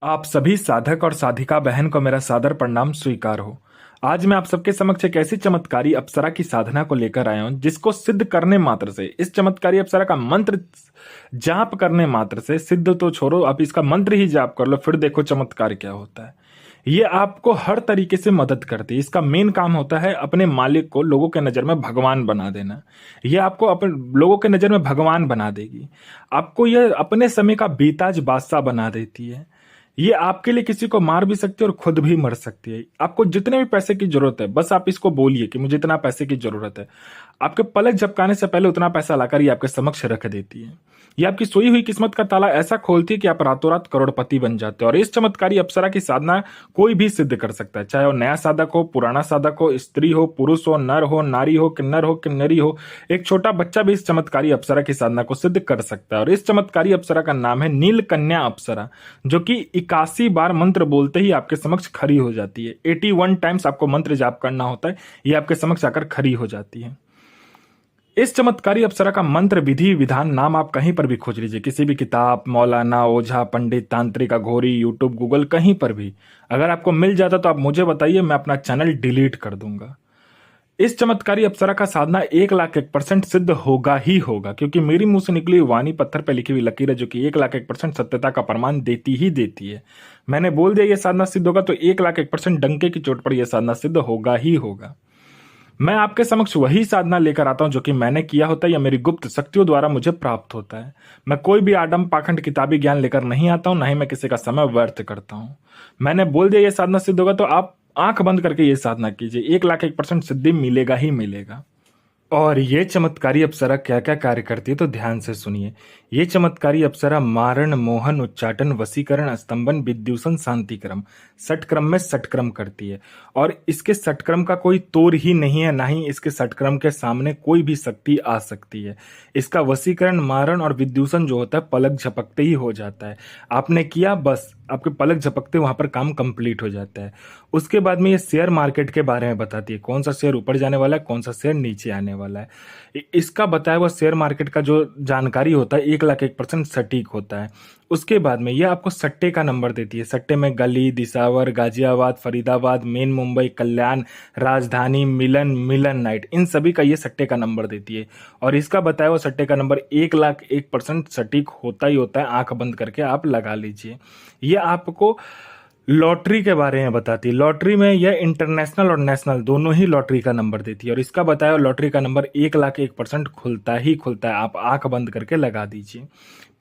आप सभी साधक और साधिका बहन को मेरा सादर प्रणाम स्वीकार हो। आज मैं आप सबके समक्ष एक ऐसी चमत्कारी अप्सरा की साधना को लेकर आया हूं जिसको सिद्ध करने मात्र से, इस चमत्कारी अप्सरा का मंत्र जाप करने मात्र से, सिद्ध तो छोड़ो, आप इसका मंत्र ही जाप कर लो, फिर देखो चमत्कार क्या होता है। ये आपको हर तरीके से मदद करती है। इसका मेन काम होता है अपने मालिक को लोगों के नजर में भगवान बना देना। ये आपको अपने लोगों के नजर में भगवान बना देगी। आपको यह अपने समय का बेताज बादशाह बना देती है। ये आपके लिए किसी को मार भी सकती है और खुद भी मर सकती है। आपको जितने भी पैसे की जरूरत है, बस आप इसको बोलिए कि मुझे इतना पैसे की जरूरत है। आपके पलक झपकाने से पहले उतना पैसा लाकर ये आपके समक्ष रख देती है। ये आपकी सोई हुई किस्मत का ताला ऐसा खोलती है कि आप रातों रात करोड़पति बन जाते हो। और इस चमत्कारी अप्सरा की साधना कोई भी सिद्ध कर सकता है, चाहे वो नया साधक हो, पुराना साधक हो, स्त्री हो, पुरुष हो, नर हो, नारी हो, किन्नर हो, किन्नरी हो। एक छोटा बच्चा भी इस चमत्कारी अप्सरा की साधना को सिद्ध कर सकता है। और इस चमत्कारी अप्सरा का नाम है नील कन्या अप्सरा, जो कि 81 बार मंत्र बोलते ही आपके समक्ष खड़ी हो जाती है। 81 टाइम्स आपको मंत्र जाप करना होता है, ये आपके समक्ष आकर खड़ी हो जाती है। इस चमत्कारी अप्सरा का मंत्र विधि विधान नाम आप कहीं पर भी खोज लीजिए, किसी भी किताब, मौलाना, ओझा, पंडित, तांत्रिक, अघोरी, यूट्यूब, गूगल, कहीं पर भी अगर आपको मिल जाता तो आप मुझे बताइए, मैं अपना चैनल डिलीट कर दूंगा। इस चमत्कारी अप्सरा का साधना 1,01% सिद्ध होगा ही होगा, क्योंकि मेरी मुंह से निकली हुई वाणी पत्थर पे लिखी हुई लकीर है, जो कि 1,01% सत्यता का प्रमाण देती ही देती है। मैंने बोल दिया ये साधना सिद्ध होगा, तो 1,01% डंके की चोट पर यह साधना सिद्ध होगा ही होगा। मैं आपके समक्ष वही साधना लेकर आता हूं जो कि मैंने किया होता है या मेरी गुप्त शक्तियों द्वारा मुझे प्राप्त होता है। मैं कोई भी आडम पाखंड किताबी ज्ञान लेकर नहीं आता हूं, ना ही मैं किसी का समय व्यर्थ करता हूं। मैंने बोल दिया ये साधना सिद्ध होगा, तो आप आंख बंद करके ये साधना कीजिए। 1,01% सिद्धि मिलेगा ही मिलेगा। और ये चमत्कारी अप्सरा क्या क्या कार्य करती है तो ध्यान से सुनिए। ये चमत्कारी अप्सरा मारण, मोहन, उच्चाटन, वशीकरण, स्तंभन, विद्युषण, शांतिक्रम, षटक्रम में षटक्रम करती है। और इसके षटक्रम का कोई तोड़ ही नहीं है, ना ही इसके षटक्रम के सामने कोई भी शक्ति आ सकती है। इसका वशीकरण, मारण और विद्युषण जो होता है पलक झपकते ही हो जाता है। आपने किया, बस आपके पलक झपकते वहां पर काम कंप्लीट हो जाता है। उसके बाद में ये शेयर मार्केट के बारे में बताती है, कौन सा शेयर ऊपर जाने वाला है, कौन सा शेयर नीचे आने वाला है। इसका बताया हुआ शेयर मार्केट का जो जानकारी होता है 1,01% सटीक होता है। उसके बाद में यह आपको सट्टे का नंबर देती है। सट्टे में गली, दिसावर, गाजियाबाद, फरीदाबाद, मेन मुंबई, कल्याण, राजधानी, मिलन, मिलन नाइट, इन सभी का ये सट्टे का नंबर देती है। और इसका बताया हुआ सट्टे का नंबर 1,01% सटीक होता ही होता है। आंख बंद करके आप लगा लीजिए। यह आपको लॉटरी के बारे में बताती है। लॉटरी में यह इंटरनेशनल और नेशनल दोनों ही लॉटरी का नंबर देती है। और इसका बताया लॉटरी का नंबर 1,01% खुलता ही खुलता है। आप आंख बंद करके लगा दीजिए।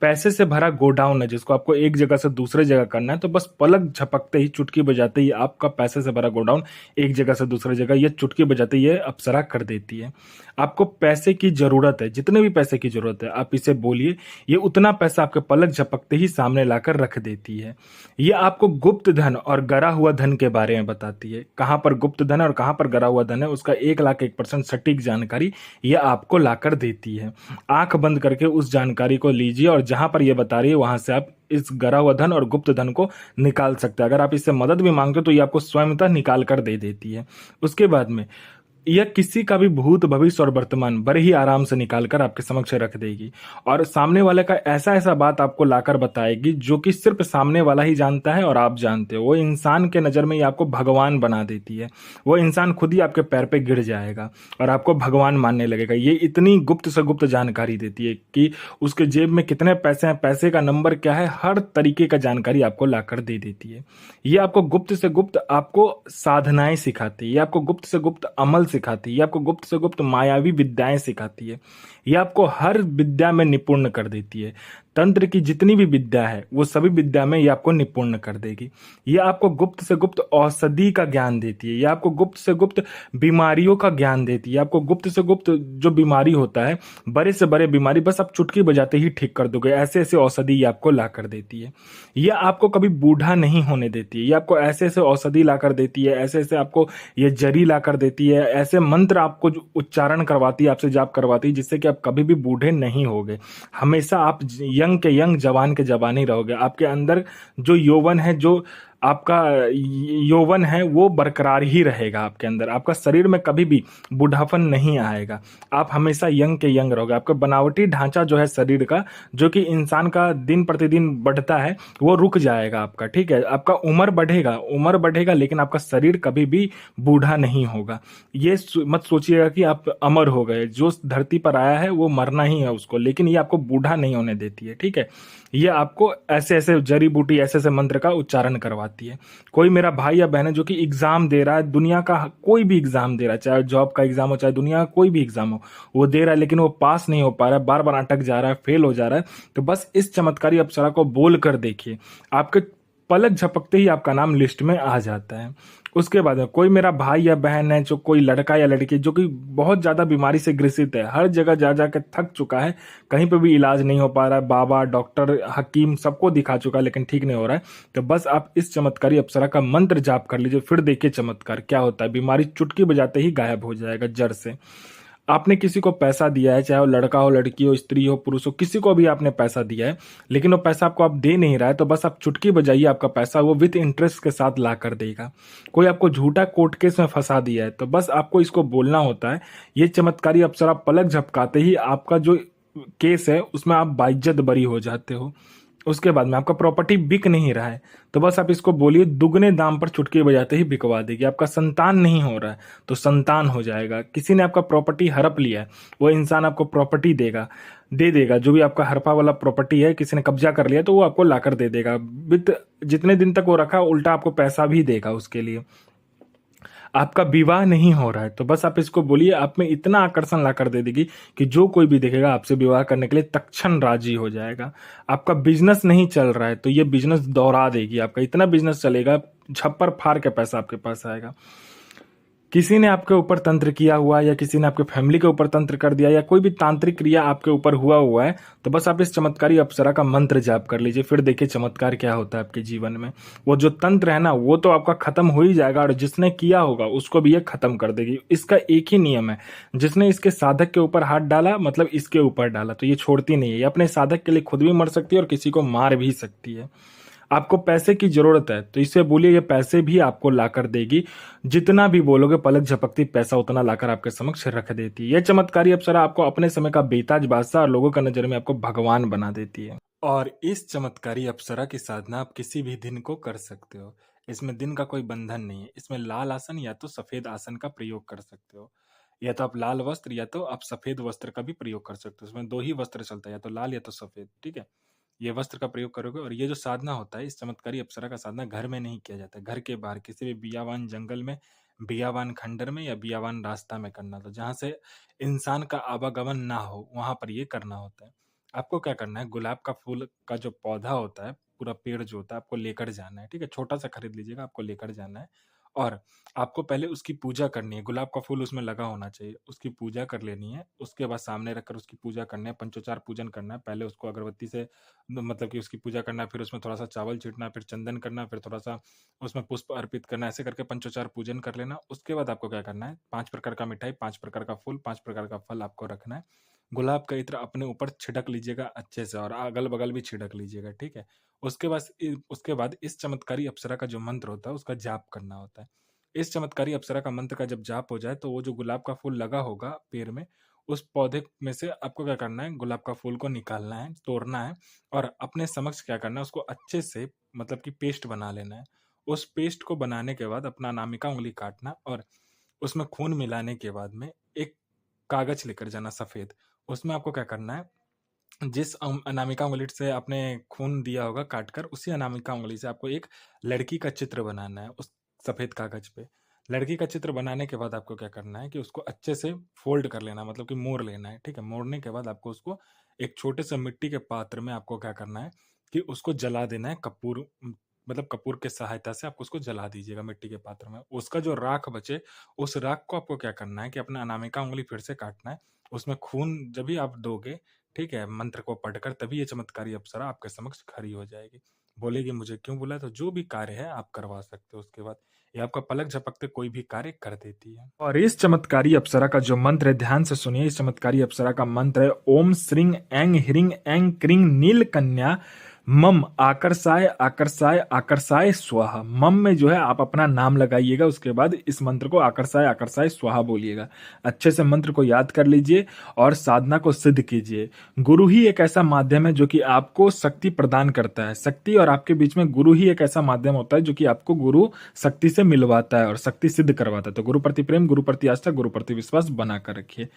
पैसे से भरा गोडाउन है, जिसको आपको एक जगह से दूसरे जगह करना है, तो बस पलक झपकते ही, चुटकी बजाते ही आपका पैसे से भरा गोडाउन एक जगह से दूसरे जगह ये चुटकी बजाते ही अप्सरा कर देती है। आपको पैसे की जरूरत है, जितने भी पैसे की जरूरत है आप इसे बोलिए, ये उतना पैसा आपके पलक झपकते ही सामने लाकर रख देती है। ये आपको गुप्त धन और गरा हुआ धन के बारे में बताती है। कहां पर गुप्त धन है और कहां पर गरा हुआ धन है, उसका 1,01% सटीक जानकारी ये आपको लाकर देती है। आंख बंद करके उस जानकारी को लीजिए और जहां पर ये बता रही है वहां से आप इस गरा हुआ धन और गुप्त धन को निकाल सकते हैं। अगर आप इससे मदद भी मांगते हो तो ये आपको स्वयंतः निकाल कर दे देती है। उसके बाद में यह किसी का भी भूत, भविष्य और वर्तमान बड़े ही आराम से निकालकर आपके समक्ष रख देगी। और सामने वाले का ऐसा ऐसा बात आपको लाकर बताएगी जो कि सिर्फ सामने वाला ही जानता है और आप जानते हो। वो इंसान के नजर में ये आपको भगवान बना देती है। वो इंसान खुद ही आपके पैर पे गिर जाएगा और आपको भगवान मानने लगेगा। ये इतनी गुप्त से गुप्त जानकारी देती है कि उसके जेब में कितने पैसे हैं, पैसे का नंबर क्या है, हर तरीके का जानकारी आपको लाकर दे देती है। ये आपको गुप्त से गुप्त आपको साधनाएं सिखाती है। ये आपको गुप्त से गुप्त अमल सिखाती है। ये आपको गुप्त से गुप्त मायावी विद्याएं सिखाती है। ये आपको हर विद्या में निपुण कर देती है। तंत्र की जितनी भी विद्या है वो सभी विद्या में ये आपको निपुण कर देगी। ये आपको गुप्त से गुप्त औषधि का ज्ञान देती है। ये आपको गुप्त से गुप्त बीमारियों का ज्ञान देती है। आपको गुप्त से गुप्त जो बीमारी होता है, बड़े से बड़े बीमारी बस आप चुटकी बजाते ही ठीक कर दोगे, ऐसे ऐसे औषधि ये आपको ला कर देती है। ये आपको कभी बूढ़ा नहीं होने देती है। ये आपको ऐसे ऐसे औषधि ला कर देती है, ऐसे ऐसे आपको ये जरी ला कर देती है, ऐसे मंत्र आपको उच्चारण करवाती है, आपसे जाप करवाती है, जिससे कि आप कभी भी बूढ़े नहीं होगे। हमेशा आप यंग के यंग, जवान के जवान ही रहोगे। आपके अंदर जो यौवन है, जो आपका यौवन है वो बरकरार ही रहेगा आपके अंदर, आपका शरीर में कभी भी बूढ़ापन नहीं आएगा, आप हमेशा यंग के यंग रहोगे। आपका बनावटी ढांचा जो है शरीर का, जो कि इंसान का दिन प्रतिदिन बढ़ता है, वो रुक जाएगा आपका, ठीक है। आपका उम्र बढ़ेगा लेकिन आपका शरीर कभी भी बूढ़ा नहीं होगा। ये मत सोचिएगा कि आप अमर हो गए, जो धरती पर आया है वो मरना ही है उसको, लेकिन ये आपको बूढ़ा नहीं होने देती है, ठीक है। ये आपको ऐसे ऐसे जड़ी बूटी, ऐसे ऐसे मंत्र का उच्चारण करवाती है। कोई मेरा भाई या बहन है जो कि एग्जाम दे रहा है, दुनिया का कोई भी एग्जाम दे रहा है, चाहे जॉब का एग्जाम हो, चाहे दुनिया का कोई भी एग्जाम हो, वो दे रहा है लेकिन वो पास नहीं हो पा रहा है, बार बार अटक जा रहा है, फेल हो जा रहा है, तो बस इस चमत्कारी अप्सरा को बोल कर देखिए, आपके पलक झपकते ही आपका नाम लिस्ट में आ जाता है। उसके बाद में कोई मेरा भाई या बहन है, जो कोई लड़का या लड़की जो कि बहुत ज्यादा बीमारी से ग्रसित है, हर जगह जा जा के थक चुका है, कहीं पे भी इलाज नहीं हो पा रहा है, बाबा, डॉक्टर, हकीम सबको दिखा चुका है लेकिन ठीक नहीं हो रहा है, तो बस आप इस चमत्कारी अप्सरा का मंत्र जाप कर लीजिए, फिर देखिए चमत्कार क्या होता है। बीमारी चुटकी बजाते ही गायब हो जाएगा जड़ से। आपने किसी को पैसा दिया है, चाहे वो लड़का हो, लड़की हो, स्त्री हो, पुरुष हो, किसी को भी आपने पैसा दिया है, लेकिन वो पैसा आपको आप दे नहीं रहा है, तो बस आप चुटकी बजाइए, आपका पैसा वो विद इंटरेस्ट के साथ ला कर देगा। कोई आपको झूठा कोर्ट केस में फंसा दिया है, तो बस आपको इसको बोलना होता है। ये चमत्कारी अप्सरा पलक झपकाते ही आपका जो केस है उसमें आप बाइज्जत बरी हो जाते हो। उसके बाद में आपका प्रॉपर्टी बिक नहीं रहा है, तो बस आप इसको बोलिए, दुगने दाम पर चुटकी बजाते ही बिकवा देगी। आपका संतान नहीं हो रहा है तो संतान हो जाएगा। किसी ने आपका प्रॉपर्टी हड़प लिया है, वो इंसान आपको प्रॉपर्टी दे देगा। जो भी आपका हड़पा वाला प्रॉपर्टी है, किसी ने कब्जा कर लिया तो वो आपको लाकर दे देगा। विद जितने दिन तक वो रखा, उल्टा आपको पैसा भी देगा उसके लिए। आपका विवाह नहीं हो रहा है, तो बस आप इसको बोलिए, आप में इतना आकर्षण ला कर दे देगी कि जो कोई भी देखेगा आपसे विवाह करने के लिए तत्क्षण राजी हो जाएगा। आपका बिजनेस नहीं चल रहा है, तो ये बिजनेस दौड़ा देगी, आपका इतना बिजनेस चलेगा, झप्पर फाड़ के पैसा आपके पास आएगा। किसी ने आपके ऊपर तंत्र किया हुआ, या किसी ने आपके फैमिली के ऊपर तंत्र कर दिया, या कोई भी तांत्रिक क्रिया आपके ऊपर हुआ है, तो बस आप इस चमत्कारी अप्सरा का मंत्र जाप कर लीजिए, फिर देखिए चमत्कार क्या होता है आपके जीवन में। वो जो तंत्र है ना, वो तो आपका खत्म हो ही जाएगा, और जिसने किया होगा उसको भी ये खत्म कर देगी। इसका एक ही नियम है, जिसने इसके साधक के ऊपर हाथ डाला, मतलब इसके ऊपर डाला, तो ये छोड़ती नहीं है। ये अपने साधक के लिए खुद भी मर सकती है और किसी को मार भी सकती है। आपको पैसे की जरूरत है, तो इससे बोलिए, ये पैसे भी आपको लाकर देगी। जितना भी बोलोगे पलक झपकती पैसा उतना लाकर आपके समक्ष रख देती है। यह चमत्कारी अप्सरा आपको अपने समय का बेताज बादशाह और लोगों का नजर में आपको भगवान बना देती है। और इस चमत्कारी अप्सरा की साधना आप किसी भी दिन को कर सकते हो। इसमें दिन का कोई बंधन नहीं है। इसमें लाल आसन या तो सफेद आसन का प्रयोग कर सकते हो, या तो आप लाल वस्त्र या तो आप सफेद वस्त्र का भी प्रयोग कर सकते हो। इसमें दो ही वस्त्र चलता है, या तो लाल या तो सफेद, ठीक है। ये वस्त्र का प्रयोग करोगे। और ये जो साधना होता है, इस चमत्कारी अप्सरा का साधना घर में नहीं किया जाता है, घर के बाहर किसी भी बियावान जंगल में, बियावान खंडर में, या बियावान रास्ता में करना। तो जहां से इंसान का आवागमन ना हो, वहां पर ये करना होता है। आपको क्या करना है, गुलाब का फूल का जो पौधा होता है, पूरा पेड़ जो होता है, आपको लेकर जाना है, ठीक है। छोटा सा खरीद लीजिएगा, आपको लेकर जाना है। और आपको पहले उसकी पूजा करनी है। गुलाब का फूल उसमें लगा होना चाहिए, उसकी पूजा कर लेनी है। उसके बाद सामने रखकर उसकी पूजा करना है, पंचोचार पूजन करना है। पहले उसको अगरबत्ती से मतलब कि उसकी पूजा करना है, फिर उसमें थोड़ा सा चावल छींटना है, फिर चंदन करना है, फिर थोड़ा सा उसमें पुष्प अर्पित करना है। ऐसे करके पंचोचार पूजन कर लेना। उसके बाद आपको क्या करना है, 5 प्रकार का मिठाई, 5 प्रकार का फूल, 5 प्रकार का फल आपको रखना है। गुलाब का इत्र अपने ऊपर छिड़क लीजिएगा अच्छे से, और अगल बगल भी छिड़क लीजिएगा, ठीक है। उसके बाद इस चमत्कारी अप्सरा का जो मंत्र होता है उसका जाप करना होता है। इस चमत्कारी अप्सरा का मंत्र का जब जाप हो जाए, तो वो जो गुलाब का फूल लगा होगा पेड़ में, उस पौधे में से आपको क्या करना है, गुलाब का फूल को निकालना है, तोड़ना है, और अपने समक्ष क्या करना है, उसको अच्छे से मतलब कि पेस्ट बना लेना है। उस पेस्ट को बनाने के बाद अपना अनामिका उंगली काटना, और उसमें खून मिलाने के बाद में एक कागज लेकर जाना सफेद। उसमें आपको क्या करना है, जिस अनामिका उंगली से आपने खून दिया होगा काट कर, उसी अनामिका उंगली से आपको एक लड़की का चित्र बनाना है उस सफेद कागज पे। लड़की का चित्र बनाने के बाद आपको क्या करना है कि उसको अच्छे से फोल्ड कर लेना, मतलब कि मोड़ लेना है, ठीक है। मोड़ने के बाद आपको उसको एक छोटे से मिट्टी के पात्र में आपको क्या करना है कि उसको जला देना है। कपूर मतलब कपूर के सहायता से आपको उसको जला दीजिएगा मिट्टी के पात्र में। उसका जो राख बचे, उस राख को आपको क्या करना है कि अपना अनामिका उंगली फिर से काटना है। उसमें खून जब भी आप दोगे, ठीक है, मंत्र को पढ़कर, तभी ये चमत्कारी अप्सरा आपके समक्ष खड़ी हो जाएगी। बोलेगी मुझे क्यों बुलाया, तो जो भी कार्य है आप करवा सकते हो। उसके बाद ये आपका पलक झपकते कोई भी कार्य कर देती है। और इस चमत्कारी अप्सरा का जो मंत्र है, ध्यान से सुनिए। इस चमत्कारी अप्सरा का मंत्र है, ओम श्रीं ऐं ह्रीं ऐं क्रीं नील कन्या मम आकर्षाय आकर्षाय आकर्षाय स्वाहा। मम में जो है आप अपना नाम लगाइएगा, उसके बाद इस मंत्र को आकर्षाय आकर्षाय स्वाहा बोलिएगा। अच्छे से मंत्र को याद कर लीजिए और साधना को सिद्ध कीजिए। गुरु ही एक ऐसा माध्यम है जो कि आपको शक्ति प्रदान करता है। शक्ति और आपके बीच में गुरु ही एक ऐसा माध्यम होता है जो कि आपको गुरु शक्ति से मिलवाता है और शक्ति सिद्ध करवाता है। तो गुरु प्रति प्रेम, गुरु प्रति आस्था, गुरु प्रति विश्वास बना कर रखिए।